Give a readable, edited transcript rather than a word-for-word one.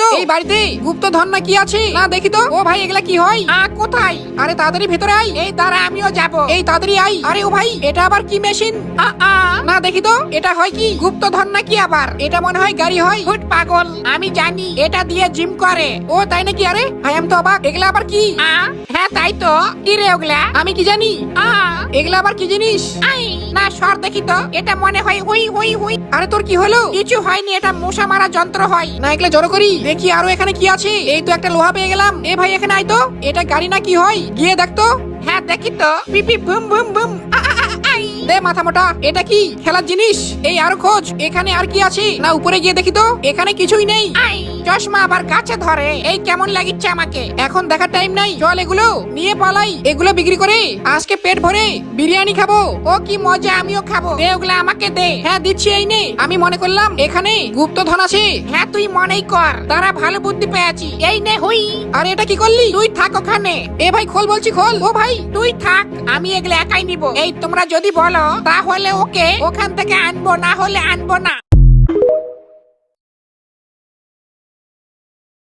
তো এই বাড়িতে গুপ্তধন না কি আছে না দেখি তো। ও ভাই এগুলা কি হয়? কোথায়? আরে তাড়াতাড়ি ভেতরে আই। এই দাঁড়া আমিও যাব। এই তাড়াতাড়ি আই। আরে ও ভাই এটা আবার কি মেশিন? না দেখি তো এটা হয় কি? গুপ্তধন না কি আবার? এটা মনে হয় গাড়ি হয়। হুট পাগল, আমি জানি এটা দিয়ে জিম করে। ও তাই নাকি? আরে ভাই আমি তো অবাক। এগুলা আবার কি? হ্যাঁ তাই তো। কি রে ওগুলা? আমি কি জানি। এগুলা আবার কি জিনিস? না সর দেখি তো। এটা মনে হয় হুই হুই হুই। আরে তোর কি হলো? কিছু হয়নি, এটা মশা মারা যন্ত্র হয়। না এগুলা জড়ো করি দেখি আরো এখানে কি আছে। এই তো একটা লোহা পেয়ে গেলাম। এ ভাই এখানে আয় তো। এটা গাড়ি না কি হয়? গিয়ে দেখ তো। হ্যাঁ দেখি তো। পিপি বুম বুম বুম। দে মাথা মোটা, এটা কি খেলার জিনিস? এই আরো খোঁজ, এখানে আর কি আছে? না উপরে গিয়ে দেখি তো। এখানে কিছুই নেই। চশমা আবার কাছে ধরে, এই কেমন লাগিচ্ছে আমাকে। এখন দেখার টাইম নাই, চল এগুলো নিয়ে পালাই। এগুলো বিক্রি করে আজকে পেট ভরে বিরিয়ানি খাবো। ও কি মজা, আমিও খাবো। দে ওগুলা আমাকে দে। হ্যাঁ দিচ্ছি, এই নে। আমি মনে করলাম এখানে গুপ্তধন আছে। হ্যাঁ তুই মনেই কর, তারা ভালো বুদ্ধি পেয়েছি। এই নে হুই। আরে এটা কি করলি? তুই থাক ওখানে। এ ভাই খোল বলছি, খোল। ও ভাই তুই থাক, আমি এগুলো একাই নিব। এই তোমরা যদি বলো তাহলে ওকে ওখান থেকে আনবো, না হলে আনবো না।